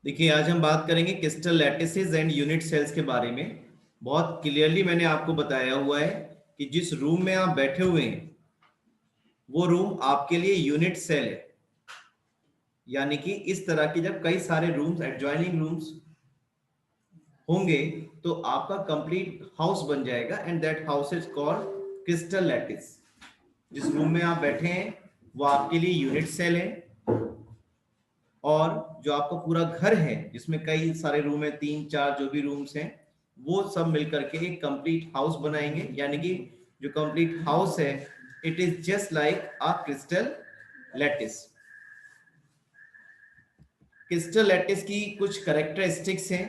देखिए, आज हम बात करेंगे crystal lattices and unit sales के बारे में। बहुत क्लियरली मैंने आपको बताया हुआ है कि जिस रूम में आप बैठे हुए हैं वो रूम आपके लिए यूनिट सेल है। यानी कि इस तरह की जब कई सारे रूम्स एडजॉइनिंग रूम्स होंगे तो आपका कंप्लीट हाउस बन जाएगा and that house is called crystal lattice. जिस रूम में आप बैठे हैं वो आपके लिए यूनिट सेल है, और जो आपका पूरा घर है जिसमें कई सारे रूम है, 3 4 जो भी रूम्स हैं, वो सब मिलकर के एक कंप्लीट हाउस बनाएंगे। यानी कि जो कंप्लीट हाउस है it is just like a crystal lattice. Crystal lattice की कुछ करेक्टरिस्टिक्स हैं,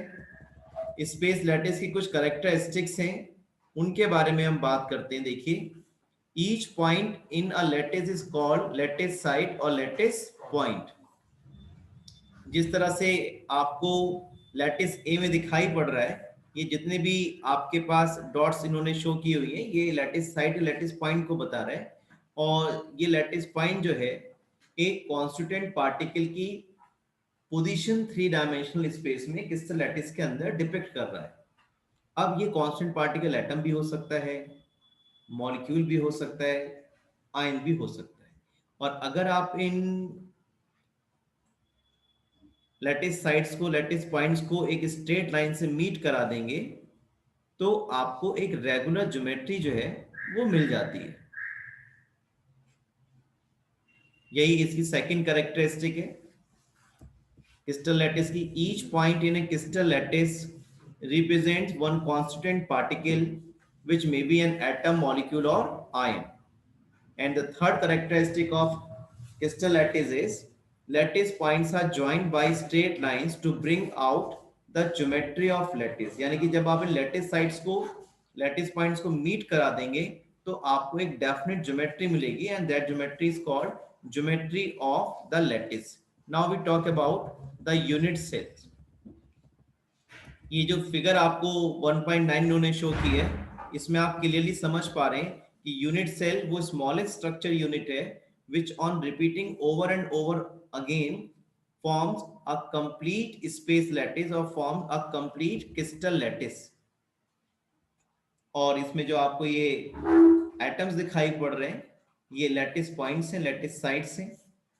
स्पेस लैटिस की कुछ करेक्टरिस्टिक्स हैं, उनके बारे में हम बात करते हैं। देखिए, each point in a lattice is called lattice site और लैटिस पॉइंट। जिस तरह से आपको लैटिस ए में दिखाई पड़ रहा है, ये जितने भी आपके पास डॉट्स इन्होंने शो की हुई है ये लैटिस साइट लैटिस पॉइंट को बता रहा है। और ये लैटिस पॉइंट जो है एक कॉन्स्टिट्यूएंट पार्टिकल की पोजीशन 3 डायमेंशनल स्पेस में क्रिस्टल लैटिस के अंदर डिपिक्ट कर रहा है। अब ये कांस्टेंट पार्टिकल एटम भी हो सकता है, मॉलिक्यूल भी हो सकता है, आयन भी हो सकता है। और अगर आप इन लैटिस साइड्स को लैटिस पॉइंट्स को एक स्ट्रेट लाइन से मीट करा देंगे तो आपको एक रेगुलर ज्योमेट्री जो है वो मिल जाती है। यही इसकी सेकंड कैरेक्टरिस्टिक है क्रिस्टल लैटिस की। Each point in A crystal lattice represents one constituent particle which may be an atom, molecule or ion. And the third characteristic of crystal lattice is lattice points are joined by straight lines to bring out the geometry of lattice। यानी कि जब आप इन lattice sides को lattice points को meet करा देंगे तो आपको एक डेफिनेट ज्योमेट्री मिलेगी and that geometry is called geometry of the lattice. Now we talk about the unit cells. ये जो फिगर आपको 1.9 इन्होंने शो की है इसमें आप क्लियरली समझ पा रहे हैं कि यूनिट सेल वो स्मॉलेस्ट स्ट्रक्चर यूनिट है which on repeating over and over again forms a complete space lattice or forms a complete crystal lattice। और इसमें जो आपको ये एटम्स दिखाई पड़ रहे हैं ये लैटिस पॉइंट्स हैं, लैटिस साइड्स हैं,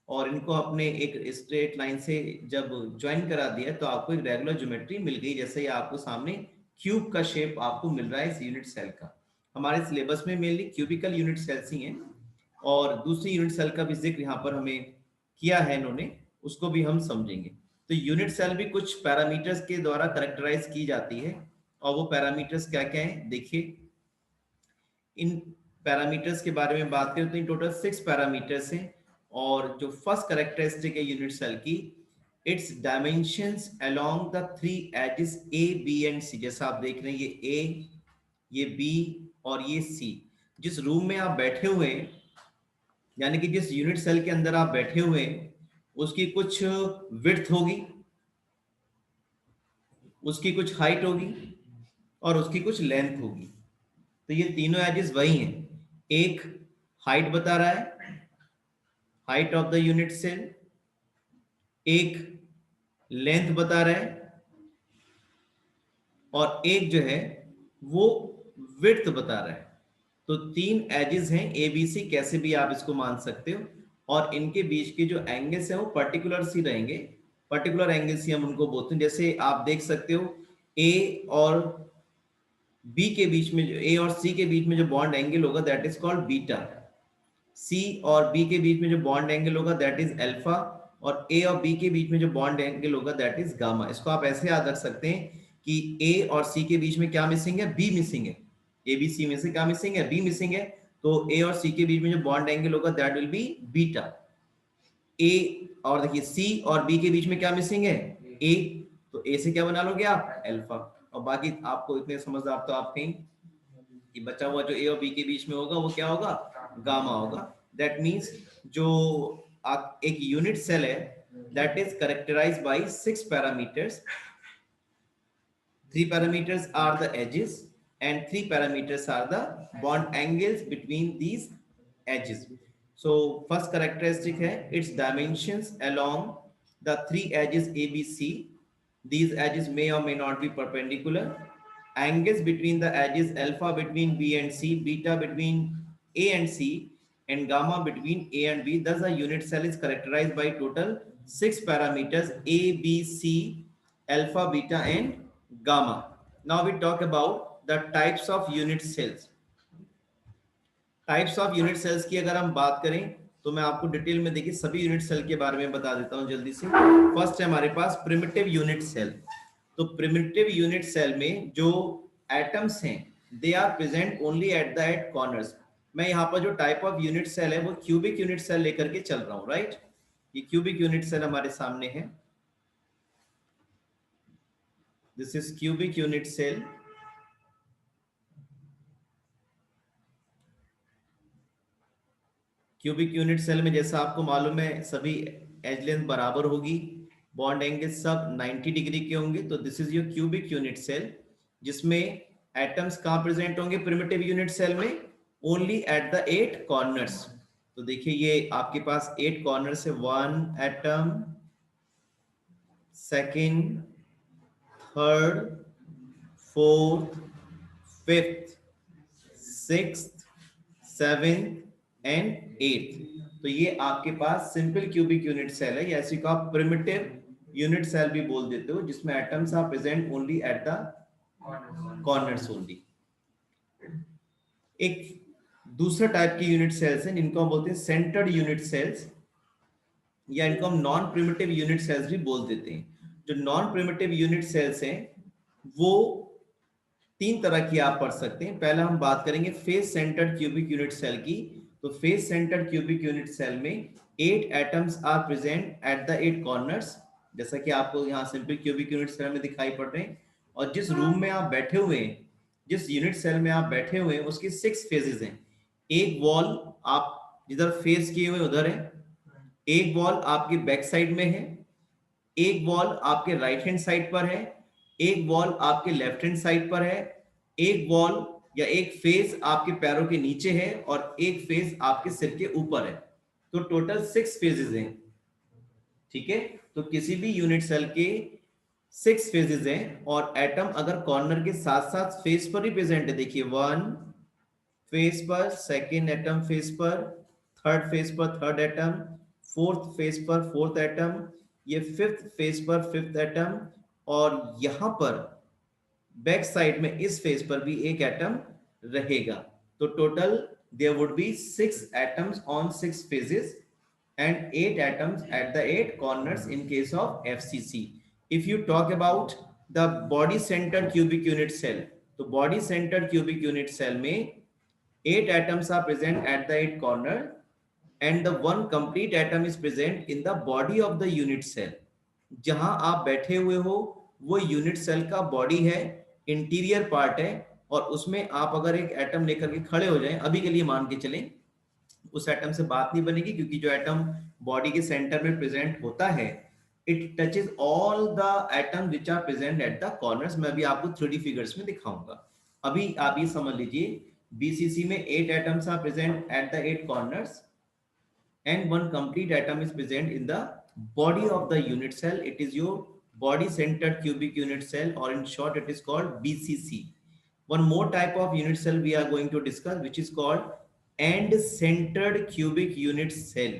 और इनको अपने एक स्ट्रेट लाइन से जब ज्वाइन करा दिया तो आपको एक रेगुलर ज्योमेट्री मिल गई। जैसे ये आपको सामने क्यूब का शेप आपको मिल रहा है इस यूनिट सेल का। हमारे सिलेबस में मेनली क्यूबिकल यूनिट सेल्स ही हैं, और दूसरी यूनिट सेल का भी जिक्र यहाँ पर हमें किया है इन्होंने, उसको भी हम समझेंगे। तो यूनिट सेल भी कुछ पैरामीटर्स के द्वारा करेक्टराइज की जाती है, और वो पैरामीटर्स क्या क्या हैं देखिए। इन पैरामीटर्स के बारे में बात करें तो इन टोटल 6 पैरामीटर्स हैं, और जो फर्स्ट कैरेक्टरिस्टिक है यूनिट सेल की, it's dimensions along the 3 axes A B and C. जैसा आप देख रहे हैं ये ए, ये बी और ये सी। जिस रूम में आप बैठे हुए हैं यानी कि जिस यूनिट सेल के अंदर आप बैठे हुए हैं उसकी कुछ विड्थ होगी, उसकी कुछ हाइट होगी और उसकी कुछ लेंथ होगी। तो ये तीनों एजेस वही हैं। एक हाइट बता रहा है, height of the unit cell, एक लेंथ बता रहा है, और एक जो है वो विड्थ बता रहा है। तो 3 एजेस हैं ए बी सी, कैसे भी आप इसको मान सकते हो, और इनके बीच के जो एंगल्स हैं वो पर्टिकुलर सी रहेंगे। पर्टिकुलर एंगल्स ही हम उनको बोलते हैं। जैसे आप देख सकते हो ए और बी के बीच में, जो ए और सी के बीच में जो बॉन्ड एंगल होगा दैट इज कॉल्ड बीटा। सी और बी के बीच में जो बॉन्ड एंगल होगा दैट इज अल्फा, और ए और बी के बीच में जो बॉन्ड एंगल होगा दैट इज गामा। इसको आप ऐसे याद रख सकते हैं कि ए और सी के बीच में क्या मिसिंग है, बी मिसिंग है। ए बी सी में से क्या मिसिंग है, बी मिसिंग है। तो ए और सी के बीच में जो बॉन्ड एंगल होगा दैट विल बी बीटा। ए और देखिए सी और बी के बीच में क्या मिसिंग है, ए, तो ए से क्या बना लोगे आप, अल्फा। और बाकी आपको इतने समझदार तो आप कहीं कि बचा हुआ जो ए और बी के बीच में होगा वो क्या होगा, गामा होगा। दैट मींस जो एक यूनिट सेल है that is characterised by 6 parameters. 3 parameters are the edges and 3 parameters are the bond angles between these edges. So first characteristic है its dimensions along the 3 edges ABC These edges may or may not be perpendicular. Angles between the edges alpha between B and C, beta between A and C, and gamma between A and B. Thus, a unit cell is characterized by total 6 parameters A, B, C, alpha, beta, and gamma. Now we talk about the types of unit cells. Types of unit cells की अगर हम बात करें तो मैं आपको detail में देखिए सभी यूनिट सेल के बारे में बता देता हूं जल्दी से। फर्स्ट है हमारे पास प्रिमिटिव यूनिट सेल। तो प्रिमिटिव यूनिट सेल में जो एटम्स हैं they are present only at the at corners. मैं यहाँ पर जो टाइप ऑफ यूनिट सेल है वो क्यूबिक यूनिट सेल लेकर के चल रहा हूँ, राइट। ये क्यूबिक यूनिट सेल हमारे सामने है। This is cubic unit cell. Cubic unit cell में जैसा आपको मालूम है सभी एज लेंथ बराबर होगी, बॉन्ड एंगल सब 90 डिग्री के होंगे। तो this is your cubic unit cell जिसमें एटम्स कहां प्रेजेंट होंगे प्रिमिटिव यूनिट सेल में, ओनली एट द 8 कॉर्नर्स। तो देखिए ये आपके पास 8 कॉर्नर्स है, 1 atom, second, third, fourth, fifth, sixth, seventh and eight. तो ये आपके पास सिंपल क्यूबिक यूनिट सेल है, या इसी को आप प्रिमिटिव यूनिट सेल भी बोल देते हो, जिसमें atoms are present only at the corners only. एक दूसरा टाइप की यूनिट सेल्स हैं जिनको हम बोलते हैं सेंटर्ड यूनिट सेल्स, या इनको हम नॉन प्रिमिटिव यूनिट सेल्स भी बोल देते हैं। जो नॉन प्रिमिटिव यूनिट सेल्स हैं वो 3 तरह की आप पढ़ सकते हैं। पहला हम बात करेंगे face centred cubic unit cell की। तो face centred cubic unit cell में 8 atoms are present at the 8 corners, जैसा कि आपको यहाँ सिंपल क्यूबिक यूनिट सेल में दिखाई पड़ रहे हैं। और जिस रूम में आप बैठे हुए हैं, जिस यूनिट सेल में आप बैठे हुए हैं, उसकी 6 फेजेस हैं। एक वॉल आप जिधर फेस किए हुए उधर है, एक वॉल आपके बैक साइड में है, एक वॉल आपके राइट हैंड साइड पर है, एक वॉल आपके लेफ्ट हैंड साइड पर है, एक वॉल या एक फेस आपके पैरों के नीचे है और एक फेस आपके सिर के ऊपर है। तो टोटल 6 फेजेस हैं, ठीक है। तो किसी भी यूनिट सेल के 6 फेजेस हैं और एटम अगर कॉर्नर के साथ साथ फेस पर ही प्रेजेंट है, देखिए 1 फेस पर, सेकेंड एटम फेस पर, थर्ड फेस पर थर्ड एटम, फोर्थ फेस पर फोर्थ एटम, ये फिफ्थ फेस पर फिफ्थ एटम, और यहां पर बैक साइड में इस फेस पर भी एक एटम रहेगा। तो total there would be 6 atoms on 6 faces and 8 atoms at the 8 corners in case of FCC. If you talk about the body centered cubic unit cell, तो body centered cubic unit cell में 8 atoms are present at the 8 corner and the one complete atom is present in the body of the unit cell. जहां आप बैठे हुए हो वो unit cell का body है, इंटीरियर पार्ट है, और उसमें आप अगर एक एटम लेकर के खड़े हो जाएं, अभी के लिए मान के चलें, उस एटम से बात नहीं बनेगी क्योंकि जो एटम बॉडी के सेंटर में प्रेजेंट होता है it touches all the atom which are present at the corners. मैं अभी आपको 3D फिगर्स में दिखाऊंगा। अभी आप ये समझ लीजिए बीसीसी में 8 atoms are present at the 8 corners and one complete atom is present in the body of the unit cell. It is your body centered cubic unit cell, or in short it is called BCC. One more type of unit cell we are going to discuss, which is called end centered cubic unit cell.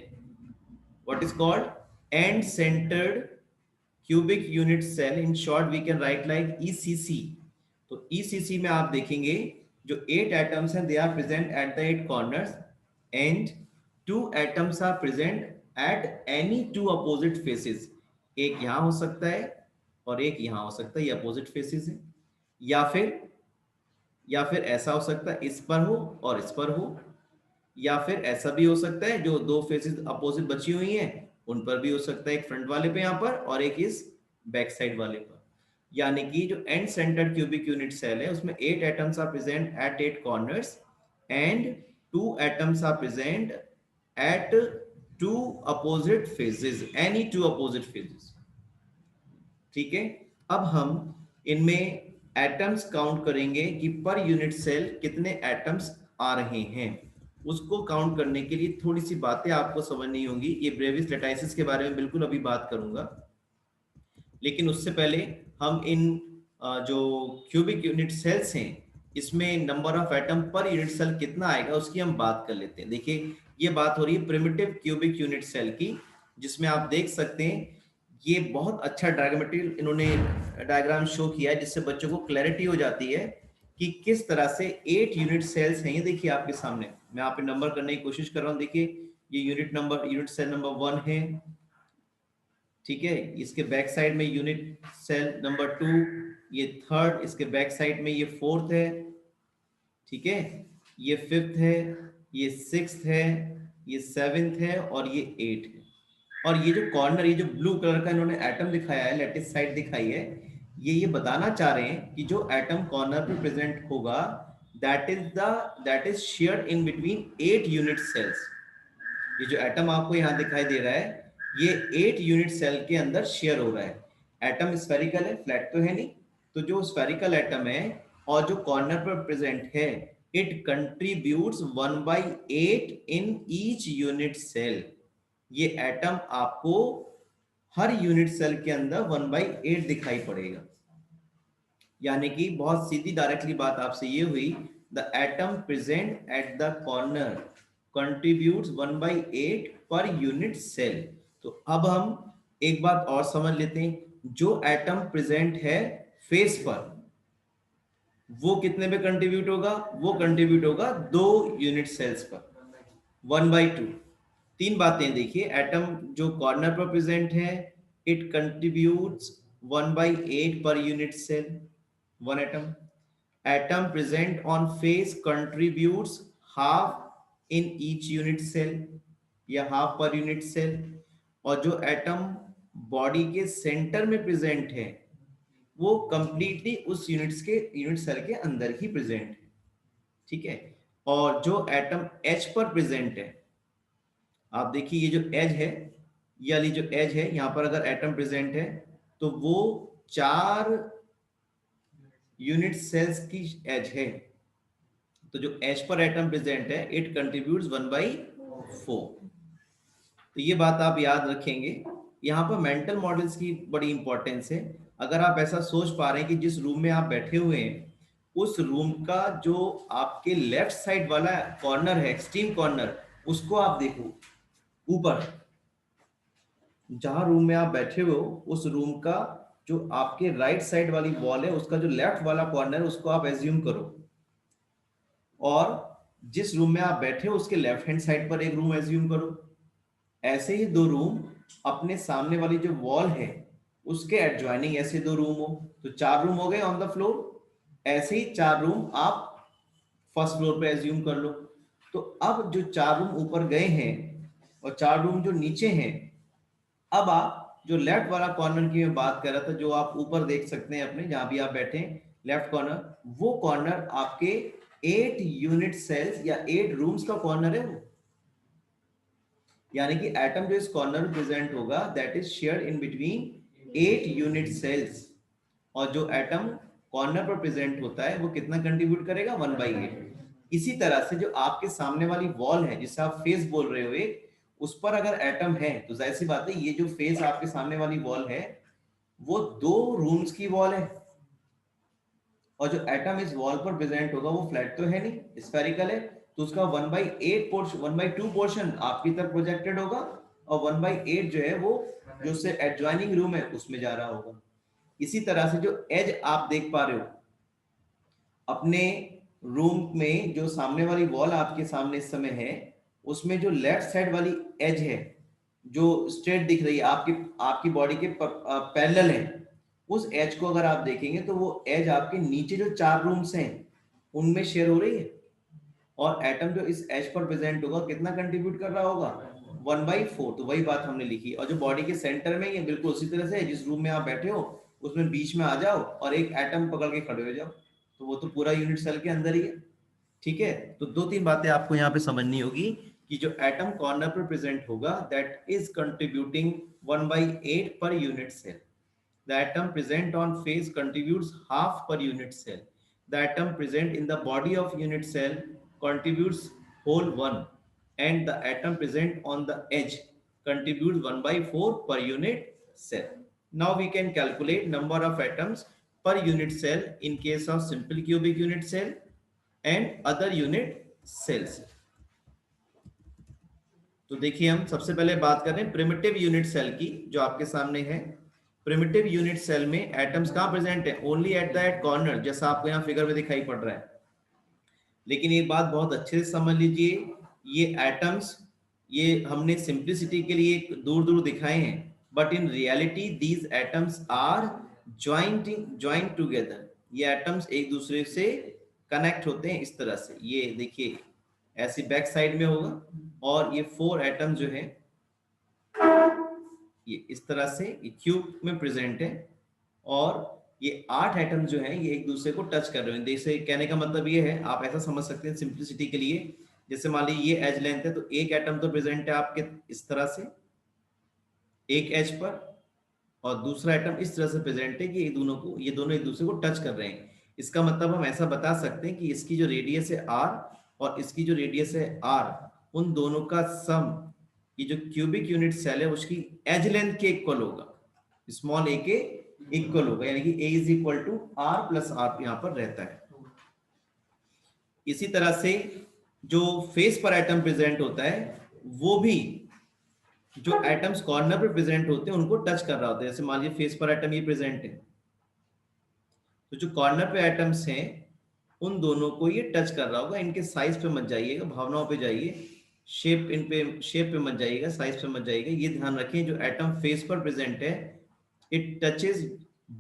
What is called end centered cubic unit cell? In short we can write like ECC. तो ECC में आप देखेंगे जो 8 atoms हैं they are present at the 8 corners and 2 atoms are present at any 2 opposite faces. एक यहां हो सकता है और एक यहां हो सकता है, ये अपोजिट फेसेस है। या फिर ऐसा हो सकता है इस पर हो और इस पर हो, या फिर ऐसा भी हो सकता है जो 2 फेसेस अपोजिट बची हुई हैं उन पर भी हो सकता है, एक फ्रंट वाले पे यहाँ पर और एक इस बैक साइड वाले पर। यानी कि जो end centred cubic unit cell है उसमें 8 atoms are present at 8 corners and 2 atoms are present at 2 opposite phases, any 2 opposite phases, ठीक है। अब हम इनमें एटम्स काउंट करेंगे कि पर यूनिट सेल कितने एटम्स आ रहे हैं। उसको काउंट करने के लिए थोड़ी सी बातें आपको समझनी होंगी। ये ब्रेविस लेटाइसिस के बारे में बिल्कुल अभी बात करूंगा। लेकिन उससे पहले हम इन जो क्यूबिक यूनिट सेल्स हैं इसमें नंबर ऑफ एटम पर यूनिट सेल कितना आएगा उसकी हम बात कर लेते हैं। देखिए ये बात हो रही है प्रिमिटिव क्यूबिक यूनिट सेल की, जिसमें आप देख सकते हैं ये बहुत अच्छा डायग्रामेटिक इन्होंने डायग्राम शो किया है, जिससे बच्चों को क्लैरिटी हो जाती है कि किस तरह से 8 यूनिट सेल्स हैं। ये देखिए आपके सामने, मैं यहाँ पे नंबर करने की कोशिश कर रहा हूँ। देखिए ये यूनिट सेल नंबर 1 है, ठीक है। इसके बैक साइड में यूनिट सेल नंबर 2, ये थर्ड, इसके बैक साइड में ये फोर्थ है, ठीक है, ये फिफ्थ है, ये सिक्स्थ है, ये सेवेंथ है और ये एट है। और ये जो कॉर्नर, ये जो ब्लू कलर का इन्होंने एटम दिखाया है, लेटिस साइड दिखाई है, ये बताना चाह रहे हैं कि जो एटम कॉर्नर पे प्रेजेंट होगा that is shared in between 8 unit cells. ये जो एटम आपको यहाँ दिखाई दे रहा है ये 8 यूनिट सेल के अंदर शेयर हो रहा है। एटम स्फेरिकल है, फ्लैट तो है नहीं, तो जो स्फेरिकल एटम है और जो कॉर्नर पर प्रेजेंट है it contributes 1/8 in each unit cell. ये एटम आपको हर यूनिट सेल के अंदर 1/8 दिखाई पड़ेगा। यानी कि बहुत सीधी डायरेक्टली बात आपसे ये हुई, the atom present at the corner contributes 1/8 पर यूनिट सेल। तो अब हम एक बात और समझ लेते हैं, जो एटम प्रेजेंट है फेस पर वो कितने पे कंट्रीब्यूट होगा, वो कंट्रीब्यूट होगा 2 यूनिट सेल्स पर, 1/2। तीन बातें देखिए, एटम जो कॉर्नर पर प्रेजेंट है इट कंट्रीब्यूट्स 1/8 पर unit cell, one atom. Atom present on face contributes half in each unit cell या हाफ पर यूनिट सेल। और जो एटम बॉडी के सेंटर में प्रेजेंट है वो कंप्लीटली उस यूनिट सेल के अंदर ही प्रेजेंट है, ठीक है। और जो एटम एच पर प्रेजेंट है, आप देखिए ये जो एज है, ये वाली जो एज है यहाँ पर अगर एटम प्रेजेंट है तो वो 4 यूनिट सेल्स की एज है। तो जो एच पर एटम प्रेजेंट है इट कंट्रीब्यूट्स 1/4। तो ये बात आप याद रखेंगे। यहाँ पर मेंटल मॉडल्स की बड़ी इंपॉर्टेंस है। अगर आप ऐसा सोच पा रहे हैं कि जिस रूम में आप बैठे हुए हैं उस रूम का जो आपके लेफ्ट साइड वाला कॉर्नर है, एक्सट्रीम कॉर्नर, उसको आप देखो ऊपर, जहां रूम में आप बैठे हुए हो उस रूम का जो आपके राइट साइड वाली वॉल है उसका जो लेफ्ट वाला कॉर्नर है उसको आप एज्यूम करो, और जिस रूम में आप बैठे हो उसके लेफ्ट हैंड साइड पर एक रूम एज्यूम करो। ऐसे ही 2 रूम अपने सामने वाली जो वॉल है उसके एडजॉइनिंग ऐसे 2 रूम हो, तो 4 रूम हो गए ऑन द फ्लोर। ऐसे ही 4 रूम आप फर्स्ट फ्लोर पे एज्यूम कर लो। तो अब जो 4 रूम ऊपर गए हैं और 4 रूम जो नीचे हैं, अब आप जो लेफ्ट वाला कॉर्नर की मैं बात कर रहा था, जो आप ऊपर देख सकते हैं अपने जहां भी आप बैठे हैं लेफ्ट कॉर्नर, वो कॉर्नर आपके 8 यूनिट सेल्स या 8 रूम्स का कॉर्नर है वो। यानी कि एटम जो इस कॉर्नर में प्रेजेंट होगा that is shared in between 8 unit cells. और जो एटम कॉर्नर पर प्रेजेंट होता है वो कितना कंट्रीब्यूट करेगा, 1/8। इसी तरह से जो आपके सामने वाली वॉल है जिसे आप फेस बोल रहे हो एक, उस पर अगर एटम है तो जाहिर सी बात है ये जो फेस आपके सामने वाली वॉल है वो 2 रूम्स की वॉल है। और जो एटम इस वॉल पर प्रेजेंट होगा वो फ्लैट तो है नहीं, स्फेरिकल है, तो उसका 1/8 पोर्शन, 1/2 पोर्शन आपकी तरफ प्रोजेक्टेड होगा और 1/8 जो है वो जो उससे एडजॉइनिंग रूम है उसमें जा रहा होगा। इसी तरह से जो एज आप देख पा रहे हो अपने रूम में, जो सामने वाली वॉल आपके सामने इस समय है उसमें जो लेफ्ट साइड वाली एज है जो स्ट्रेट दिख रही है आपकी आपकी बॉडी के पैरेलल है, उस एज को अगर आप देखेंगे तो वो एज आपके नीचे जो 4 रूम्स हैं उनमें शेयर हो रही है। और एटम जो इस एज पर प्रेजेंट होगा कितना कंट्रीब्यूट कर रहा होगा, 1/4। तो वही बात हमने लिखी। और जो बॉडी के सेंटर में, ये बिल्कुल उसी तरह से जिस रूम में आप बैठे हो उसमें बीच में आ जाओ और एक एटम पकड़ के खड़े हो जाओ, तो वो तो पूरा यूनिट सेल के अंदर ही है, ठीक है। तो 2-3 बातें आपको यहाँ पे समझनी होगी कि जो एटम कॉर्नर पर प्रेजेंट होगा दैट इज कंट्रीब्यूटिंग 1/8 पर unit cell. The atom present on face contributes half per unit cell. The atom present in the body of unit cell contributes whole one, and the atom present on the edge contributes 1/4 per unit cell. Now we can calculate number of atoms per unit cell in case of simple cubic unit cell and other unit cells. तो देखिए हम सबसे पहले बात कर रहे हैं primitive unit cell की, जो आपके सामने है। प्रिमिटिव यूनिट सेल में एटम्स कहां प्रेजेंट है? Only at the eight corner, जैसा आपको यहाँ फिगर में दिखाई पड़ रहा है। लेकिन एक बात बहुत अच्छे से समझ लीजिए, ये एटम्स ये हमने सिंप्लिसिटी के लिए दूर दूर दिखाए हैं, but in reality these atoms are joint together. ये एटम्स एक दूसरे से कनेक्ट होते हैं इस तरह से। ये देखिए ऐसी बैक साइड में होगा और ये 4 एटम जो है ये इस तरह से क्यूब में प्रेजेंट है और ये 8 एटम जो है ये एक दूसरे को टच कर रहे हैं। जैसे कहने का मतलब ये है, आप ऐसा समझ सकते हैं सिंप्लिसिटी के लिए, जैसे मान लीजिए ये एज लेंथ है तो एक एटम तो प्रेजेंट है आपके इस तरह से एक एज पर, और दूसरा एटम इस तरह से प्रेजेंट है कि ये दोनों एक दूसरे को टच कर रहे हैं। इसका मतलब हम ऐसा बता सकते हैं कि इसकी जो रेडियस है r और इसकी जो रेडियस है r, उन दोनों का सम, ये जो क्यूबिक यूनिट सेल है उसकी एज लेंथ के इक्वल होगा, स्मॉल ए के इक्वल होगा, यानी कि a is equal to r plus r यहाँ पर रहता है। इसी तरह से जो फेस पर एटम प्रेजेंट होता है वो भी जो एटम्स कॉर्नर पर प्रेजेंट होते हैं उनको टच कर रहा होता है। जैसे मान लीजिए फेस पर एटम ये प्रेजेंट है, तो जो कॉर्नर पे एटम्स हैं उन दोनों को ये टच कर रहा होगा। इनके साइज पे मत जाइएगा, भावनाओं पे जाइए, शेप पे मत जाइएगा, साइज पे मत जाइएगा। ये ध्यान रखें जो एटम फेस पर प्रेजेंट है it touches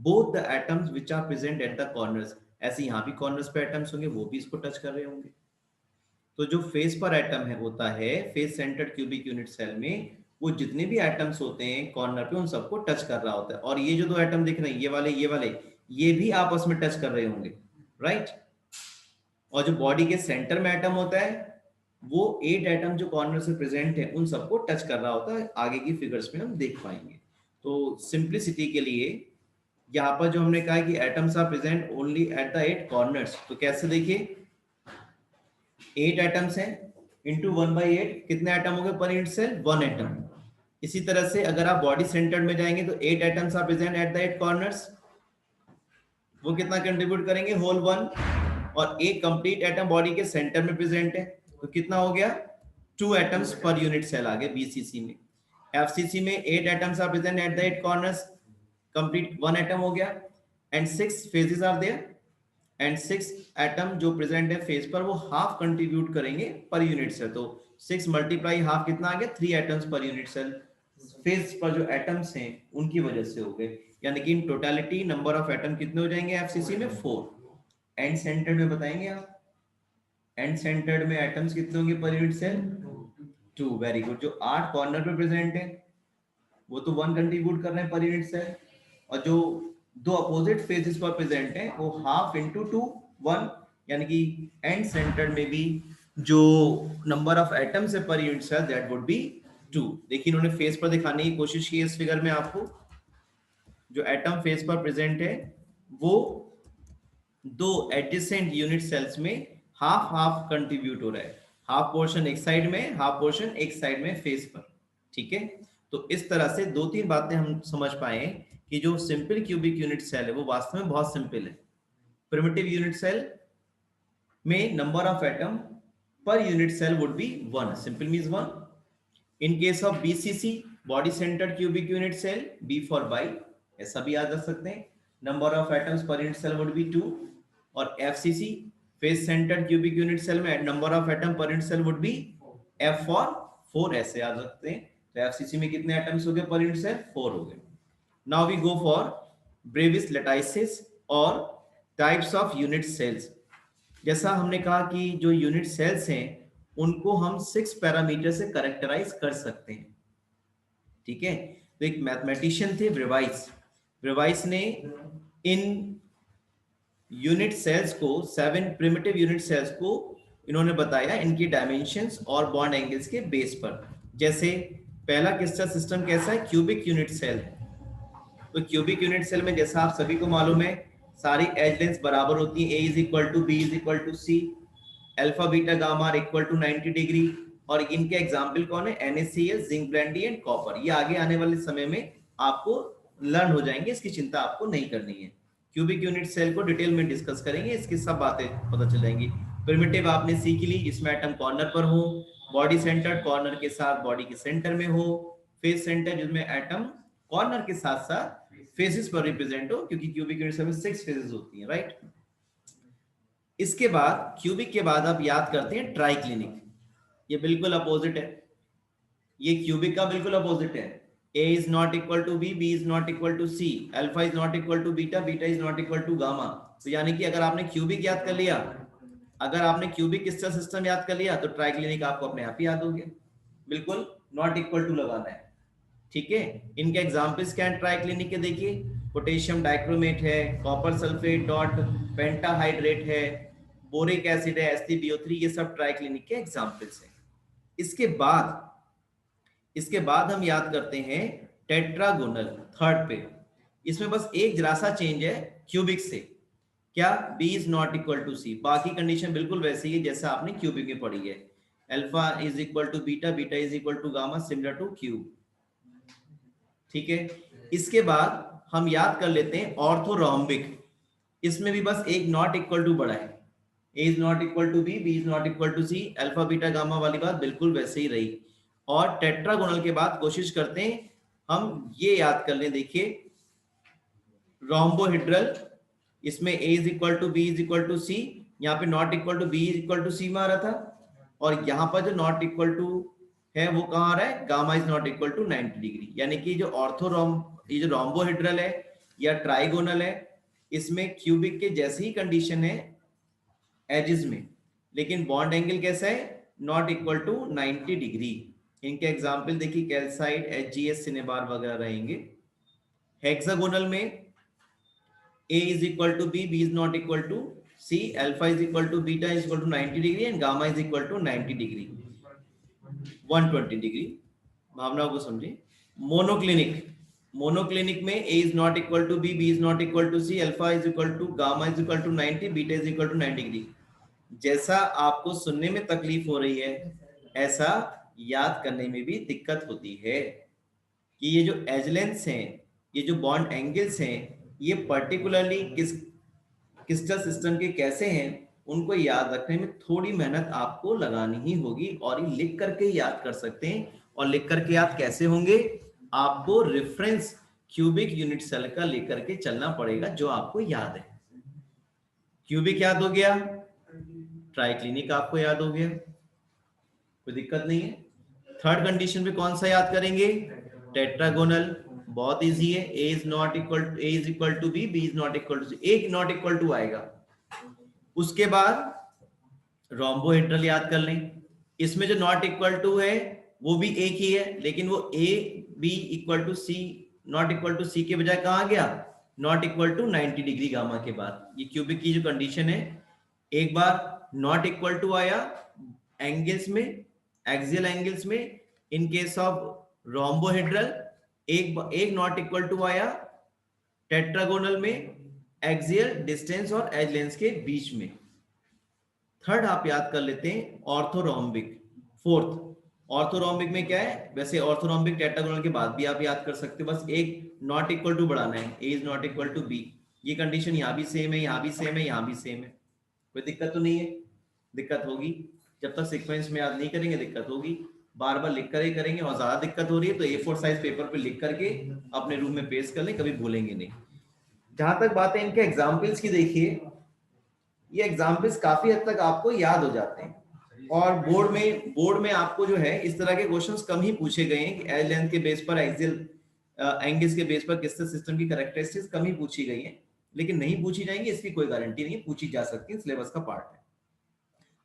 both the atoms which are present at the corners. ऐसे यहाँ भी कॉर्नर्स पे एटम्स होंगे, वो भी इसको टच कर रहे होंगे। तो जो फेस पर एटम है होता है face centred cubic unit cell में, वो जितने भी एटम्स होते हैं कॉर्नर पे उन सबको टच कर रहा होता है। और ये जो 2 एटम दिख रहे हैं ये वाले ये भी आपस में टच कर रहे होंगे, राइट। और जो बॉडी के सेंटर में एटम होता है वो 8 एटम जो कॉर्नर से प्रेजेंट है उन सबको टच कर रहा होता है। आगे की फिगर्स में हम देख पाएंगे। तो सिंप्लिसिटी के लिए यहाँ पर जो हमने कहा कि atoms are present only at the 8 corners, तो कैसे देखिए 8 एटम्स हैं इंटू 1/8, कितने एटम हो गए पर यूनिट सेल? 1 एटम। इसी तरह से अगर आप बॉडी सेंटर्ड में जाएंगे तो 8 atoms are present at the 8 corners, वो कितना कंट्रीब्यूट करेंगे? होल 1। और एक कंप्लीट एटम बॉडी के सेंटर में प्रेजेंट है तो कितना हो गया? 2 एटम्स पर यूनिट सेल आ गए बीसीसी में। एफसीसी में 8 atoms are present at the 8 corners, complete 1 atom हो गया। And 6 faces are there and 6 atom जो प्रेजेंट है फेस पर वो हाफ कंट्रीब्यूट करेंगे पर यूनिट सेल। तो 6 मल्टीप्लाई हाफ कितना आ गया? 3 atoms per unit cell face पर जो एटम्स हैं उनकी वजह से हो गए। यानी कि in totality number of atom कितने हो जाएंगे एफसीसी में? 4। एंड सेंटर्ड में बताएंगे आप, एंड सेंटर्ड में एटम्स कितने होंगे पर यूनिट सेल? 2। Very good. जो 8 कॉर्नर पे प्रेजेंट है वो तो 1 कंट्रीब्यूट कर रहे हैं पर यूनिट सेल, और जो 2 अपोजिट फेजेस पर प्रेजेंट है वो हाफ इंटू 2 1, यानी कि एंड सेंटर्ड में भी जो नंबर ऑफ एटम्स है पर unit cell that would be 2। देखिए इन्होंने फेस पर दिखाने की कोशिश की इस फिगर में आपको, जो एटम फेस पर प्रेजेंट है वो 2 एडजेसेंट यूनिट सेल्स में हाफ हाफ कंट्रीब्यूट हो रहा है, हाफ पोर्शन एक साइड में, हाफ पोर्शन एक साइड में फेस पर। ठीक है, तो इस तरह से 2-3 बातें हम समझ पाए कि जो सिंपल क्यूबिक यूनिट सेल है वो वास्तव में बहुत सिंपल है। प्रिमिटिव यूनिट सेल में नंबर ऑफ एटम पर unit cell would be 1, simple means 1। In case of BCC body centred cubic unit cell, B for bi, ऐसा भी याद रख सकते हैं, number of atoms per unit cell would be 2। और FCC face centred cubic unit cell में number of atom पर unit cell would be F for 4, ऐसे याद रखते हैं। तो एफसीसी में कितने एटम्स हो गए पर यूनिट सेल? 4 हो गए। Now we go for Bravais lattices और टाइप्स ऑफ यूनिट सेल्स। जैसा हमने कहा कि जो यूनिट सेल्स हैं उनको हम 6 पैरामीटर से कैरेक्टराइज कर सकते हैं। ठीक है, तो एक मैथमेटिशियन थे ब्रेवाइस ने इन यूनिट सेल्स को 7 प्रिमिटिव यूनिट सेल्स को इन्होंने बताया इनकी डायमेंशंस और बॉन्ड एंगल्स के बेस पर। जैसे पहला क्रिस्टल सिस्टम कैसा है? क्यूबिक यूनिट सेल है। तो क्यूबिक यूनिट सेल में जैसा आप सभी को मालूम है सारी एज लेंथ बराबर होती है, a is equal to b is equal to c, alpha beta gamma equal to 90 degree. और इनके एग्जाम्पल कौन है? NaCl, zinc blende and copper. ये आगे आने वाले समय में आपको लर्न हो जाएंगे, इसकी चिंता आपको नहीं करनी है। क्यूबिक यूनिट सेल को डिटेल में डिस्कस करेंगे, इसकी सब बातें पता चल जाएंगी। प्रिमिटिव आपने सीख ली, इसमें एटम कॉर्नर पर हो, बॉडी सेंटर कॉर्नर के साथ बॉडी के सेंटर में हो, फेस सेंटर जिसमें एटम कॉर्नर के साथ साथ फेसेस पर रिप्रेजेंट हो, क्योंकि क्यूबिक यूनिट में 6 फेसेस होती हैं, राइट। इसके बाद क्यूबिक के बाद आप याद करते हैं ट्राइक्लिनिक, ये बिल्कुल अपोजिट है, ये क्यूबिक का बिल्कुल अपोजिट है। A is not equal to B, B is not equal to C, alpha is not equal to beta, beta is not equal to gamma. तो यानी कि अगर आपने क्यूबिक याद कर लिया, अगर आपने क्यूबिक क्रिस्टल सिस्टम याद कर लिया, तो ट्राइक्लिनिक आपको अपने आप ही याद हो गया, बिल्कुल नॉट इक्वल टू लगाना है, ठीक है। इनके एग्जांपल्स क्या हैं ट्राइक्लिनिक के, देखिए पोटेशियम डाइक्रोमेट है, कॉपर सल्फेट डॉट पेंटाहाइड्रेट है, बोरिक एसिड है, SiO3, ये सब ट्राइक्लिनिक के एग्जांपल्स हैं। इसके बाद हम याद करते हैं टेट्रागोनल, थर्ड पे। इसमें बस एक जरा सा चेंज है क्यूबिक से, क्या, B is not equal to C, बाकी कंडीशन बिल्कुल वैसी है जैसा आपने क्यूबिक में पढ़ी है। Alpha is equal to beta, beta is equal to gamma, similar to cube, ठीक है। इसके बाद हम याद कर लेते हैं ऑर्थोरोम्बिक, इसमें भी बस एक नॉट इक्वल टू बड़ा है, A is not equal to B, B is not equal to C, alpha beta gamma वाली बात बिल्कुल वैसे ही रही। और टेट्रागोनल के बाद कोशिश करते हैं हम ये याद कर लें, देखिए रोम्बोहेड्रल, इसमें A is equal to B is equal to C, यहाँ पे not equal to B is equal to C में आ रहा था, और यहाँ पर जो नॉट इक्वल टू है वो कहाँ आ रहा है, gamma is not equal to 90 degree. यानी कि जो ये जो रोम्बोहेड्रल है या ट्राइगोनल है, इसमें क्यूबिक के जैसी ही कंडीशन है एजेस में, लेकिन बॉन्ड एंगल कैसा है, नॉट इक्वल टू 90 डिग्री। इनके एग्जाम्पल देखिए कैल्साइड, HgS, सिनेबार वगैरह रहेंगे। हेक्सागोनल में A is equal to B, B is not equal to C, alpha is equal to beta is equal to 90 degree and gamma is equal to 90 degree, 120 degree, भावनाओं को समझे। Monoclinic में A is not equal to B, B is not equal to C, alpha is equal to gamma is equal to 90, beta is equal to 90 degree. जैसा आपको सुनने में तकलीफ हो रही है, ऐसा याद करने में भी दिक्कत होती है कि ये जो एज लेंथ्स हैं, ये जो बॉन्ड एंगल्स हैं, ये पर्टिकुलरली किस क्रिस्टल सिस्टम के कैसे हैं, उनको याद रखने में थोड़ी मेहनत आपको लगानी ही होगी, और ये लिख करके याद कर सकते हैं। और लिख करके याद कैसे होंगे, आपको रेफरेंस क्यूबिक यूनिट सेल का लेकर के चलना पड़ेगा जो आपको याद है। क्यूबिक याद हो गया, ट्राइक्लिनिक आपको याद हो गया, कोई दिक्कत नहीं है। थर्ड कंडीशन पे कौन सा याद करेंगे, टेट्रागोनल, बहुत इजी है। A is equal to B, B is not equal to C, एक नॉट इक्वल टू आएगा। उसके बाद रोम्बोहेड्रल याद कर लें, इसमें जो नॉट इक्वल टू है वो भी एक ही है, लेकिन वो A B equal to C, not equal to C के बजाय कहाँ गया, not equal to 90 degree gamma के बाद। ये क्यूबिक की जो कंडीशन है, एक बार नॉट इक्वल टू आया एंगल्स में, एक्सियल एंगल्स में, इन केस ऑफ रोम्बोहेड्रल एक नॉट इक्वल टू आया टेट्रागोनल में, एक्सियल डिस्टेंस और एज लेंस के बीच में। थर्ड आप याद कर लेते हैं ऑर्थोरोम्बिक। फोर्थ ऑर्थोरोम्बिक में क्या है, वैसे ऑर्थोरोम्बिक टेट्रागोनल के बाद भी आप याद कर सकते हो, बस एक नॉट इक्वल टू बढ़ाना है, A is not equal to B। ये कंडीशन यहाँ भी सेम है, यहाँ भी सेम है, यहाँ भी सेम है, कोई दिक्कत तो नहीं है। दिक्कत होगी जब तक सीक्वेंस में याद नहीं करेंगे, दिक्कत होगी, बार बार लिख कर ही करेंगे। और ज्यादा दिक्कत हो रही है तो A4 साइज पेपर पे लिख करके अपने रूम में पेस्ट कर लें, कभी भूलेंगे नहीं। जहां तक बात है इनके एग्जाम्पल्स की, देखिए ये एग्जाम्पल्स काफी हद तक आपको याद हो जाते हैं, और बोर्ड में आपको जो है इस तरह के क्वेश्चंस कम ही पूछे गए हैं कि एज लेंथ के बेस पर, एक्सियल एंगल्स के बेस पर क्रिस्टल सिस्टम की कैरेक्टरिस्टिक्स कम ही पूछी गई हैं, लेकिन नहीं पूछी जाएंगी इसकी कोई गारंटी नहीं है, पूछी जा सकती है, सिलेबस का पार्ट है।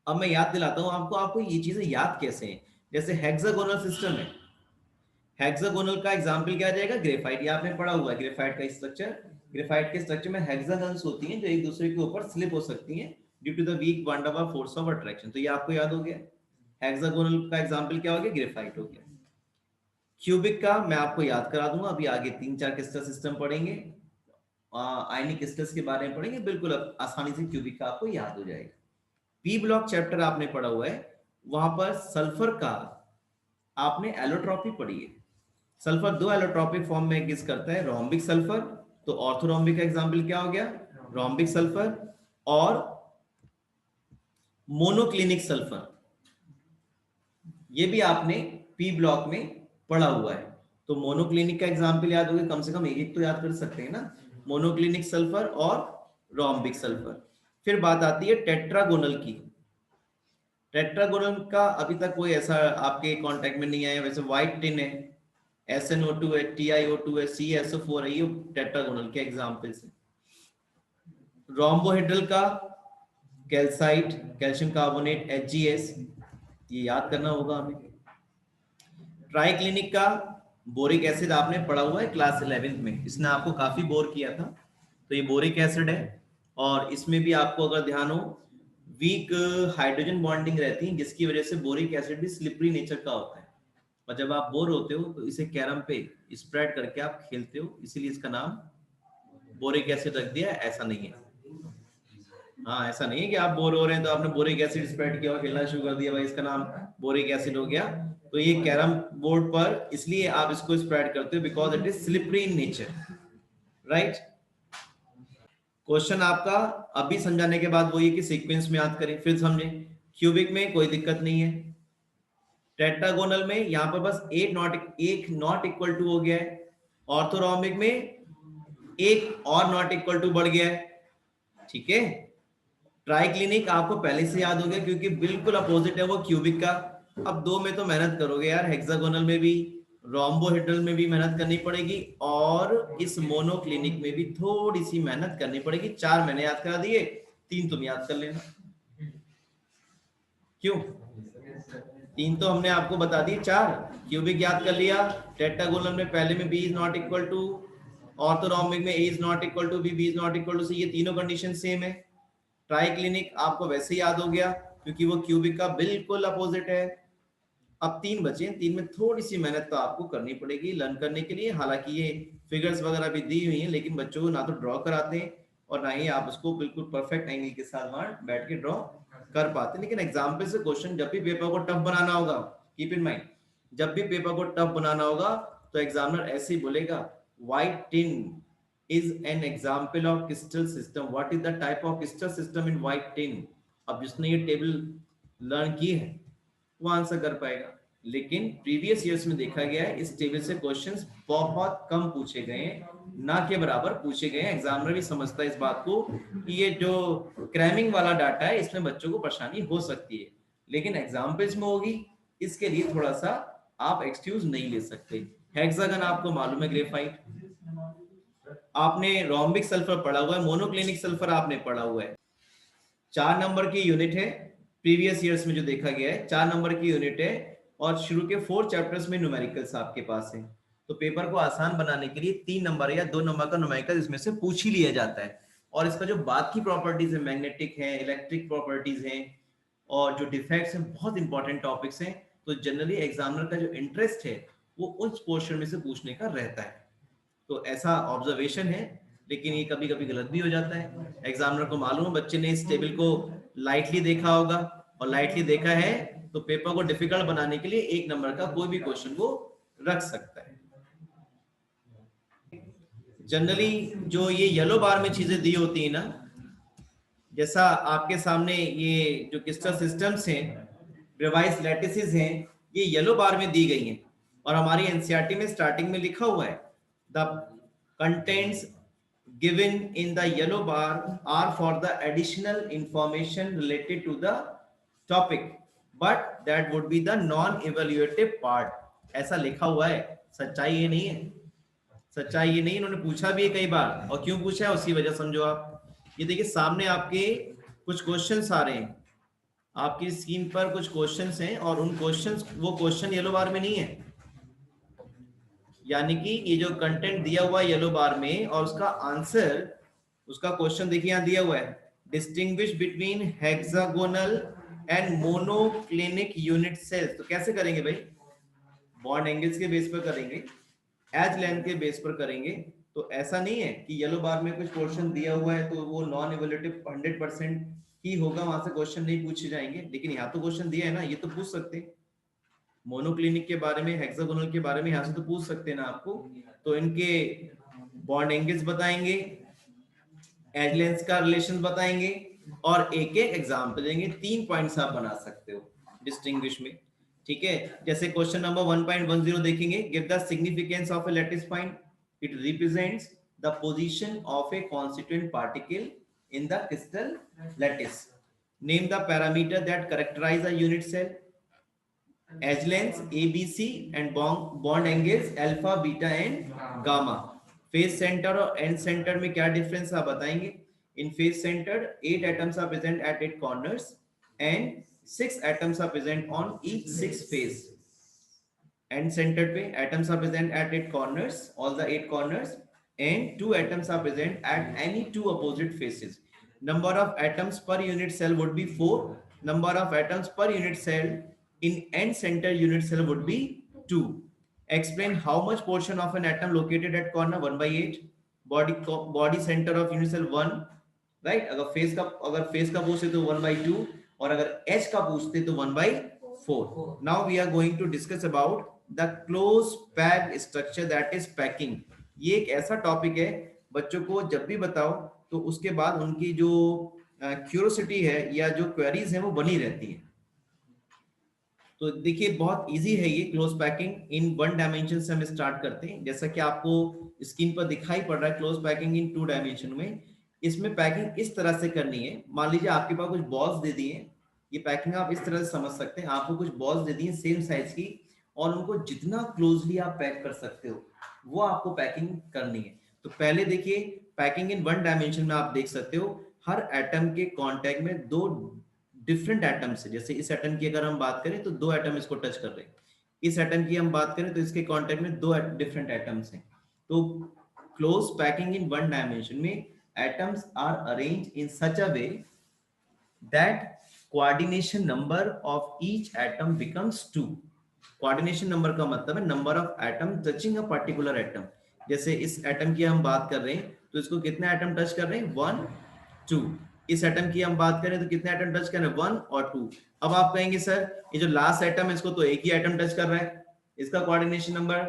अब मैं याद दिलाता हूं आपको ये चीजें याद कैसे हैं। जैसे हेक्सागोनल सिस्टम है, हेक्सागोनल का एग्जांपल क्या आ जाएगा, ग्रेफाइट। ये आपने पढ़ा हुआ है ग्रेफाइट का स्ट्रक्चर। ग्रेफाइट के स्ट्रक्चर में हेक्सागन्स होती हैं जो एक दूसरे के ऊपर स्लिप हो सकती हैं due to the weak van der Waals force of attraction. तो ये आपको याद हो गया, हेक्सागोनल का एग्जांपल क्या हो गया, ग्रेफाइट हो गया। क्यूबिक का मैं आपको याद करा दूंगा, अभी आगे 3-4 क्रिस्टल सिस्टम पढ़ेंगे, आयनिक क्रिस्टल्स के बारे में पढ़ेंगे, बिल्कुल आसानी से क्यूबिक का आपको याद हो जाएगा। पी ब्लॉक चैप्टर आपने पढ़ा हुआ है, वहां पर सल्फर का आपने एलोट्रॉपी पढ़ी है। सल्फर दो एलोट्रोपिक फॉर्म में एग्जिस्ट करता है, रोम्बिक सल्फर, तो ऑर्थोरोम्बिक का एग्जांपल क्या हो गया, रोम्बिक सल्फर, और मोनोक्लिनिक सल्फर, ये भी आपने पी ब्लॉक में पढ़ा हुआ है। तो मोनोक्लिनिक का एग्जांपल याद होगा, कम से कम एक तो याद कर सकते हैं ना, मोनोक्लिनिक सल्फर और रोम्बिक सल्फर। फिर बात आती है टेट्रागोनल की। टेट्रागोनल का अभी तक कोई ऐसा आपके कांटेक्ट में नहीं आया, वैसे व्हाइट टिन है, SnO2 है, TiO2 है, CSO4 है, ये टेट्रागोनल के एग्जांपल्स हैं। रोम्बोहेड्रल का कैल्साइट, कैल्शियम कार्बोनेट, HgS, ये याद करना होगा हमें। ट्राइक्लिनिक का बोरिक एसिड आपने पढ़ा हुआ है क्लास 11th में, इसने आपको काफी बोर किया था, तो ये बोरिक एसिड है, और इसमें भी आपको अगर ध्यान हो वीक हाइड्रोजन बॉन्डिंग रहती है, जिसकी वजह से बोरिक एसिड भी स्लिपरी नेचर का होता है, और जब आप बोर होते हो तो इसे कैरम पे स्प्रेड करके आप खेलते हो, इसीलिए इसका नाम बोरिक एसिड रख दिया, ऐसा नहीं है। हाँ, ऐसा नहीं है कि आप बोर हो रहे हैं तो आपने बोरिक एसिड स्प्रेड किया और खेलना शुरू कर दिया, भाई इसका नाम बोरिक एसिड हो गया। तो ये कैरम बोर्ड पर इसलिए आप इसको स्प्रेड करते हो because it is slippery in nature, right. Question आपका अभी समझाने के बाद वो ये कि सीक्वेंस में याद करें, फिर समझें। क्यूबिक में कोई दिक्कत नहीं है, टेट्रागोनल में यहाँ पर बस एक नॉट इक्वल टू हो गया है, ऑर्थोरोम्बिक में एक और नॉट इक्वल टू बढ़ गया है, ठीक है। ट्राइक्लिनिक आपको पहले से याद हो गया क्योंकि बिल्कुल अपोजिट है वो क्यूबिक का। अब दो में तो मेहनत करोगे यार, हेक्सागोनल में भी, रोम्बोहेड्रल में भी मेहनत करनी पड़ेगी, और इस मोनोक्लिनिक में भी थोड़ी सी मेहनत करनी पड़ेगी। चार मैंने याद करा दिए, तीन तुम याद कर लेना। क्यों? तीन तो हमने आपको बता दिए, चार क्यूबिक याद कर लिया, टेट्रागोनल में पहले में b is not equal to, orthorhombic में a is not equal to b is not equal to c, ये तीनों कंडीशन सेम है। ट्राइक्लिनिक आपको वैसे याद हो गया क्योंकि वो क्यूबिक का बिल्कुल अपोजिट है। अब तीन बचे, तीन में थोड़ी सी मेहनत तो आपको करनी पड़ेगी लर्न करने के लिए। हालांकि ये फिगर्स वगैरह भी दी हुई हैं, लेकिन बच्चों को ना तो ड्रॉ कराते हैं और ना ही आप उसको बिल्कुल परफेक्ट एंगल के साथ वहां बैठ के ड्रॉ कर पाते हैं। लेकिन एग्जाम्पल से क्वेश्चन जब भी पेपर को टफ बनाना होगा, कीप इन माइंड, जब भी पेपर को टफ बनाना होगा तो एग्जामिनर ऐसे ही बोलेगा, white tin is an example of crystal system. What is the type of crystal system in white tin? अब जिसने ये टेबल लर्न की है वो आंसर कर पाएगा, लेकिन प्रीवियस ईयर्स में देखा गया है इस टेबल से क्वेश्चंस बहुत कम पूछे गए हैं, ना के बराबर पूछे गए हैं। एग्जामिनर भी समझता है इस बात को कि ये जो क्रैमिंग वाला डाटा है इसमें बच्चों को परेशानी हो सकती है, लेकिन एग्जाम्पल्स में होगी, इसके लिए थोड़ा सा आप एक्सक्यूज नहीं ले सकते। हेक्सागन आपको मालूम है, ग्रेफाइट, आपने रोम्बिक सल्फर पढ़ा हुआ है, मोनोक्लिनिक सल्फर आपने पढ़ा हुआ है। 4 नंबर की यूनिट है, प्रीवियस ईयर्स में जो देखा गया है 4 नंबर की यूनिट है, और शुरू के 4 चैप्टर्स में न्यूमेरिकल्स आपके पास है। तो पेपर को आसान बनाने के लिए 3 नंबर या 2 नंबर का न्यूमेरिकल इसमें से पूछ ही लिया जाता है, और इसका जो बाकी प्रॉपर्टीज है, मैग्नेटिक है, इलेक्ट्रिक प्रॉपर्टीज हैं, और जो डिफेक्ट्स हैं, बहुत इंपॉर्टेंट टॉपिक्स हैं। तो जनरली एग्जामिनर का जो इंटरेस्ट है वो उस पोर्शन में से पूछने का रहता है। तो ऐसा ऑब्जर्वेशन है, लेकिन ये कभी कभी गलत भी हो जाता है। एग्जामिनर को मालूम है बच्चे ने इस टेबल को लाइटली देखा होगा, और लाइटली देखा है तो पेपर को डिफिकल्ट बनाने के लिए 1 नंबर का कोई भी क्वेश्चन वो रख सकता है। जनरली जो ये येलो बार में चीजें दी होती है ना, जैसा आपके सामने ये जो क्रिस्टल सिस्टम्स हैं, रिवाइज लैटिसेस हैं, ये येलो बार में दी गई हैं, और हमारी एनसीईआरटी में स्टार्टिंग में लिखा हुआ है the contents given in the yellow bar are for the additional information related to the topic, but that would be the non evaluative part, ऐसा लिखा हुआ है। सच्चाई ये नहीं है, सच्चाई ये नहीं, इन्होंने पूछा भी है कई बार, और क्यों पूछा है उसकी वजह समझो आप। ये देखिए सामने आपके कुछ क्वेश्चंस आ रहे हैं, आपकी स्क्रीन पर कुछ क्वेश्चंस हैं, और उन क्वेश्चंस, वो क्वेश्चन येलो बार में नहीं है, यानी कि ये जो कंटेंट दिया हुआ है येलो बार में और उसका आंसर, उसका क्वेश्चन देखिए यहां दिया हुआ है, distinguish between hexagonal and monoclinic unit cells. तो कैसे करेंगे भाई? बॉन्ड एंगल्स के बेस पर करेंगे, एज लेंथ के बेस पर करेंगे। तो ऐसा नहीं है कि येलो बार में कुछ क्वेश्चन दिया हुआ है तो वो नॉन इवैल्यूएटिव 100% ही होगा, वहां से क्वेश्चन नहीं पूछे जाएंगे, लेकिन यहाँ तो क्वेश्चन दिया है ना, ये तो पूछ सकते हैं। मोनोक्लिनिक के बारे में, हेक्सागोनल के बारे में यहाँ से तो पूछ सकते हैं ना आपको। तो इनके बॉन्ड एंगल्स बताएंगे, एज लेंथ का रिलेशन बताएंगे और एक एक एग्जाम्पल देंगे। 3 पॉइंट्स आप बना सकते हो डिस्टिंग्विश में, ठीक है। जैसे क्वेश्चन नंबर 1.10 देखेंगे, give the significance of a lattice point, it represents the position of a constituent particle in the crystal lattice, name the parameter that characterise a unit cell, edge lengths ABC and bond angles alpha, beta and gamma। Face centre और and centre में क्या difference आप बताएंगे। इन face centre 8 atoms are present at 8 corners and 6 atoms are present on each 6 face। And centre पे atoms are present at 8 corners, all the 8 corners, and 2 atoms are present at any 2 opposite faces। Number of atoms per unit cell would be 4। Number of atoms per unit cell in end center unit cell would be 2। Explain how much portion of an atom located at corner 1/8। Body center of unit cell 1, right। अगर face का पूछते तो 1/2 और अगर H का पूछते तो 1/4। Now we are going to discuss about the close packed structure, that is packing. ये एक ऐसा टॉपिक है बच्चों को जब भी बताओ तो उसके बाद उनकी जो क्यूरियोसिटी है या जो क्वेरीज है वो बनी रहती है। तो देखिए बहुत इजी है ये क्लोज पैकिंग। इन 1 डायमेंशन से हम स्टार्ट करते हैं, जैसा कि आपको स्क्रीन पर दिखाई पड़ रहा है क्लोज पैकिंग इन 2 डायमेंशन में। इसमें पैकिंग इस तरह से करनी है, मान लीजिए आपके पास कुछ बॉल्स दे दिए, ये पैकिंग आप इस तरह से समझ सकते हैं। आपको कुछ बॉल्स दे दिए सेम साइज की और उनको जितना क्लोजली आप पैक कर सकते हो वो आपको पैकिंग करनी है। तो पहले देखिए पैकिंग इन 1 डायमेंशन में आप देख सकते हो हर एटम के कांटेक्ट में 2 डिफरेंट एटम्स है। जैसे इस एटम की अगर हम बात करें तो 2 एटम इसको टच कर रहे हैं, इस एटम की हम बात करें तो इसके कांटेक्ट में 2 डिफरेंट एटम्स हैं। तो क्लोज पैकिंग इन 1 डायमेंशन में atoms are arranged in such a way that coordination number of each atom becomes 2। Coordination number का मतलब है number of atom touching a particular atom. जैसे इस एटम की हम बात कर रहे हैं तो इसको कितने एटम टच कर रहे हैं, 1 2। इस एटम की हम बात करें तो कितने एटम टच कर रहे हैं, 1 और 2। अब आप कहेंगे सर ये जो लास्ट एटम है इसको तो एक ही एटम टच कर रहा है, इसका कोऑर्डिनेशन नंबर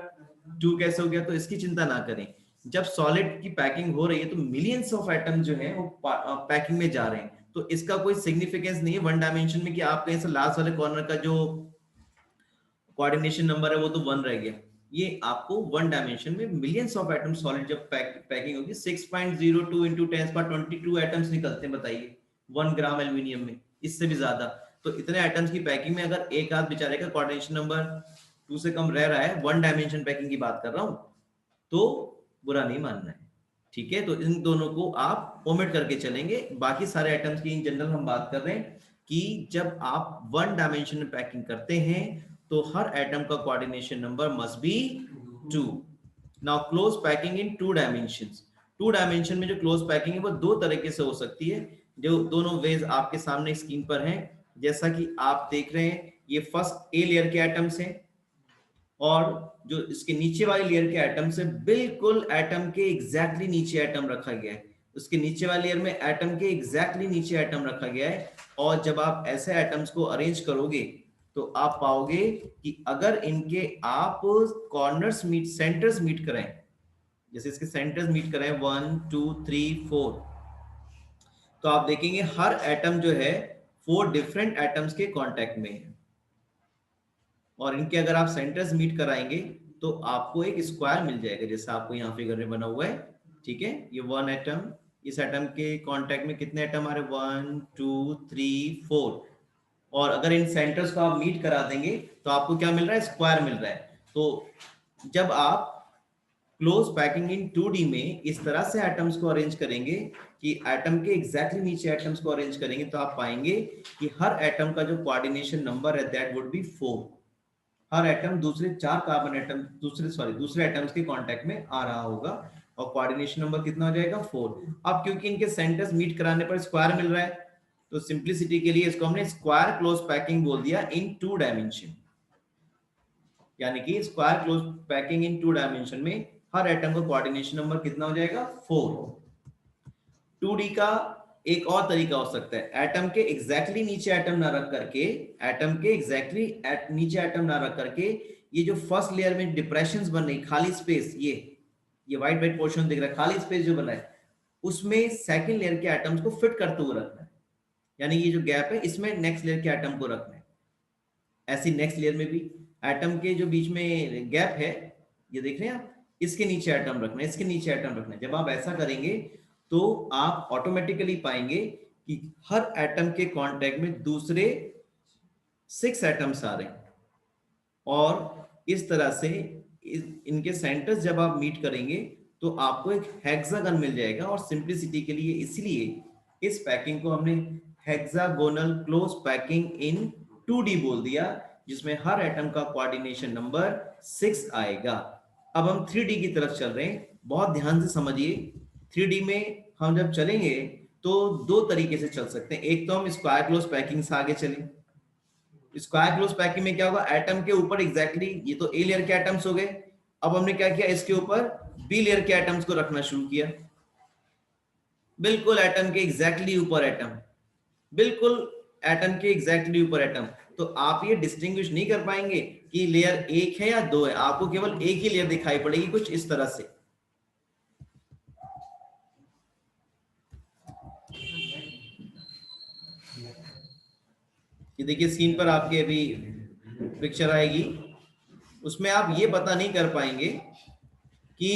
2 कैसे हो गया। तो इसकी चिंता ना करें, जब सॉलिड की पैकिंग हो रही है तो मिलियंस ऑफ एटम जो है वो पैकिंग में जा रहे हैं। तो इसका कोई सिग्निफिकेंस नहीं है 1 डायमेंशन में कि आप कहीं से लास्ट वाले कॉर्नर का जो कोऑर्डिनेशन नंबर है वो तो 1 रह गया। ये आपको 1 डायमेंशन में मिलियंस ऑफ एटम सॉलिड जब पैकिंग होगी 6.02 into 10^22 एटम्स निकलते हैं, बताइए 1 ग्राम एल्यूमिनियम में, इससे भी ज्यादा। तो इतने एटम्स की पैकिंग में अगर एक आध बेचारे का कोऑर्डिनेशन नंबर 2 से कम रह रहा है, 1 डायमेंशन पैकिंग की बात कर रहा हूं, तो बुरा नहीं मानना है, ठीक है। तो इन दोनों को आप ओमिट करके चलेंगे, बाकी सारे आइटम्स की इन जनरल हम बात कर रहे हैं कि जब आप 1 डायमेंशन में पैकिंग करते हैं तो हर एटम का coordination number must be 2। Now close packing in 2 dimensions. 2 dimension में जो क्लोज पैकिंग है वो 2 तरीके से हो सकती है, जो दोनों वेज आपके सामने स्क्रीन पर हैं। जैसा कि आप देख रहे हैं ये फर्स्ट ए लेयर के एटम्स हैं और जो इसके नीचे वाली लेयर के एटम से बिल्कुल एटम के एग्जैक्टली नीचे एटम रखा गया है, उसके नीचे वाली लेयर में एटम के एग्जैक्टली नीचे एटम रखा गया है। और जब आप ऐसे एटम्स को अरेंज करोगे तो आप पाओगे कि अगर इनके आप कॉर्नर्स मीट सेंटर्स मीट करें, जैसे इसके सेंटर्स मीट करें 1 2 3 4, तो आप देखेंगे हर एटम जो है 4 डिफरेंट एटम्स के कांटेक्ट में है। और इनके अगर आप सेंटर्स मीट कराएंगे तो आपको एक स्क्वायर मिल जाएगा, जैसा आपको यहाँ फिगर में बना हुआ है, ठीक है। ये 1 एटम, इस एटम के कांटेक्ट में कितने एटम आ रहे हैं, 1 2 3 4। और अगर इन सेंटर्स को आप मीट करा देंगे तो आपको क्या मिल रहा है, स्क्वायर मिल रहा है। तो जब आप क्लोज पैकिंग इन 2D में इस तरह से एटम्स को अरेंज करेंगे कि एटम के एग्जैक्टली नीचे एटम्स को अरेंज करेंगे तो आप पाएंगे कि हर एटम का जो कोऑर्डिनेशन नंबर है that would B 4। Her atom दूसरे 4 कार्बन एटम दूसरे एटम्स के कांटेक्ट में आ रहा होगा और कोऑर्डिनेशन नंबर कितना हो जाएगा, 4। अब क्योंकि इनके सेंटर्स मीट कराने पर स्क्वायर मिल रहा है तो सिंपलिसिटी के लिए इसको हमने स्क्वायर क्लोज पैकिंग बोल दिया इन 2 डायमेंशन। यानी कि स्क्वायर क्लोज पैकिंग इन 2 डायमेंशन में हर एटम का कोऑर्डिनेशन नंबर कितना हो जाएगा, 4। 2D का एक और तरीका हो सकता है, एटम के एग्जैक्टली नीचे एटम ना रख करके, एटम के एग्जैक्टली नीचे एटम ना रख करके, ये जो फर्स्ट लेयर में डिप्रेशंस बन रही, खाली स्पेस, ये व्हाइट व्हाइट पोर्शन दिख रहा है, खाली स्पेस जो बना है, उसमें सेकंड लेयर के एटम्स को फिट करते हुए रखना है। यानी ये जो गैप है इसमें नेक्स्ट लेयर के एटम को रखना है। ऐसी नेक्स्ट लेयर में भी एटम के जो बीच में गैप है, ये देख रहे हैं आप, इसके नीचे एटम रखना है, इसके नीचे एटम रखना है। जब आप ऐसा करेंगे तो आप ऑटोमेटिकली पाएंगे कि हर एटम के कांटेक्ट में दूसरे 6 एटम्स आ रहे हैं, और इस तरह से इनके सेंटर्स जब आप मीट करेंगे तो आपको एक हेक्सागन मिल जाएगा। और सिंपलिसिटी के लिए इसलिए इस पैकिंग को हमने हेक्सागोनल क्लोज पैकिंग इन 2D बोल दिया, जिसमें हर एटम का कोऑर्डिनेशन नंबर 6 आएगा। अब हम 3D की तरफ चल रहे हैं, बहुत ध्यान से समझिए। 3D में हम जब चलेंगे तो दो तरीके से चल सकते हैं। एक तो हम स्क्वायर क्लोज पैकिंग से आगे चलें। स्क्वायर क्लोज पैकिंग में क्या होगा, एटम के ऊपर एग्जैक्टली ये तो ए लेयर के एटम्स हो गए, अब हमने क्या किया, इसके ऊपर बी लेयर के एटम्स को रखना शुरू किया। बिल्कुल एटम के एग्जैक्टली ऊपर एटम, बिल्कुल एटम के एग्जैक्टली ऊपर एटम। तो आप ये डिस्टिंग्विश नहीं कर पाएंगे कि लेयर एक है या दो है, आपको केवल एक ही लेयर दिखाई पड़ेगी, कुछ इस तरह से। ये देखिए स्क्रीन पर आपके अभी पिक्चर आएगी, उसमें आप ये पता नहीं कर पाएंगे कि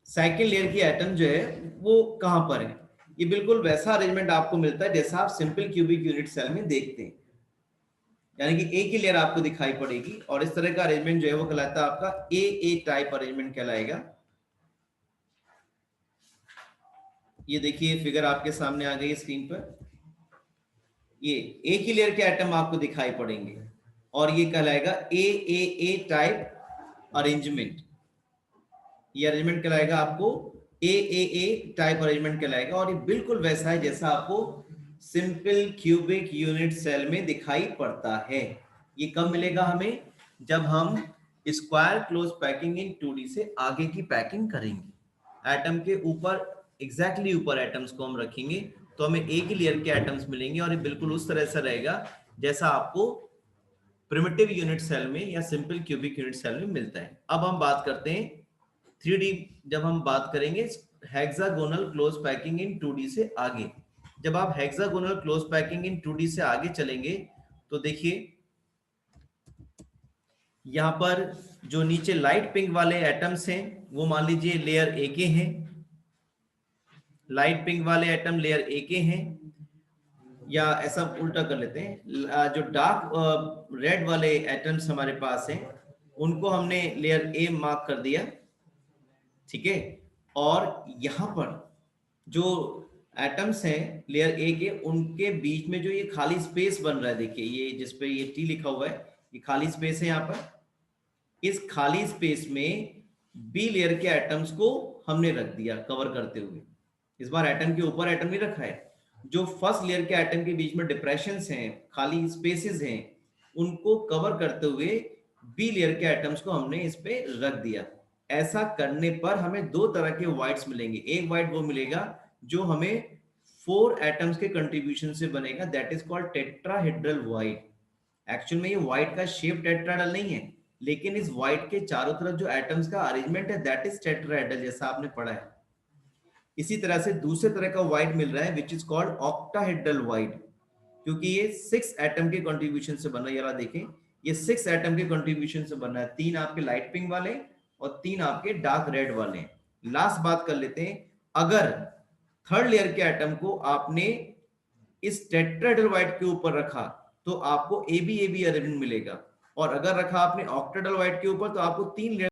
सेकंड लेयर की एटम जो है वो कहां पर है। ये बिल्कुल वैसा अरेंजमेंट आपको मिलता है जैसा आप सिंपल क्यूबिक यूनिट सेल में देखते हैं, यानी कि एक ही लेयर आपको दिखाई पड़ेगी। और इस तरह का अरेंजमेंट जो है वो कहलाता है आपका ए टाइप अरेंजमेंट कहलाएगा। ये देखिए फिगर आपके सामने आ गई स्क्रीन पर, ये एक ही लेयर के एटम आपको दिखाई पड़ेंगे और ये कहलाएगा ए टाइप अरेंजमेंट। ये अरेंजमेंट कहलाएगा आपको ए टाइप अरेंजमेंट कहलाएगा, और ये बिल्कुल वैसा है जैसा आपको सिंपल क्यूबिक यूनिट सेल में दिखाई पड़ता है। ये कब मिलेगा हमें, जब हम स्क्वायर क्लोज पैकिंग इन 2D से आगे की पैकिंग करेंगे। एटम के ऊपर एग्जैक्टली ऊपर एटम्स को हम रखेंगे तो हमें एक ही लेयर के एटम्स मिलेंगे, और ये बिल्कुल उस तरह से रहेगा जैसा आपको प्रिमिटिव यूनिट सेल में या सिंपल क्यूबिक यूनिट सेल में मिलता है। अब हम बात करते हैं 3D, जब हम बात करेंगे हेक्सागोनल क्लोज पैकिंग इन 2D से आगे। जब आप हेक्सागोनल क्लोज पैकिंग इन 2D से आगे चलेंगे तो देखिए यहां पर जो नीचे लाइट पिंक वाले एटम्स हैं वो मान लीजिए लेयर ए के हैं, लाइट पिंक वाले एटम लेयर ए के हैं, या ऐसा उल्टा कर लेते हैं, जो डार्क रेड वाले एटम्स हमारे पास हैं उनको हमने लेयर ए मार्क कर दिया, ठीक है। और यहां पर जो एटम्स हैं लेयर ए के, उनके बीच में जो ये खाली स्पेस बन रहा है, देखिए ये जिसपे ये टी लिखा हुआ है, ये खाली स्पेस है। यहाँ पर इस खाली स्पेस में बी लेयर के एटम्स को हमने रख दिया कवर करते हुए। इस बार एटम के ऊपर एटम नहीं रखा है, जो फर्स्ट लेयर के एटम के बीच में डिप्रेशंस हैं, खाली स्पेसेस हैं, उनको कवर करते हुए बी लेयर के एटम्स को हमने इस पे रख दिया। ऐसा करने पर हमें दो तरह के व्हाइट्स मिलेंगे। एक व्हाइट वो मिलेगा जो हमें 4 एटम्स के कंट्रीब्यूशन से बनेगा, that is called tetrahedral white. Actual में ये व्हाइट का शेप टेट्राहेड्रल नहीं है, लेकिन इस व्हाइट के चारों तरफ जो एटम्स का अरेंजमेंट है दैट इज टेट्राहेड्रल, जैसा आपने पढ़ा है। इसी तरह से दूसरे तरह का व्हाइट मिल रहा है which is called octahedral white, क्योंकि ये 6 एटम के कंट्रीब्यूशन से बना है। जरा देखें, ये 6 एटम के कंट्रीब्यूशन से बना है, 3 आपके लाइट पिंक वाले और 3 आपके डार्क रेड वाले। लास्ट बात कर लेते हैं, अगर थर्ड लेयर के एटम को आपने इस टेट्राहेड्रल व्हाइट के ऊपर रखा तो आपको ए बी अरेंजमेंट मिलेगा, और अगर रखा आपने ऑक्टाहेड्रल व्हाइट के ऊपर तो आपको 3 लेयर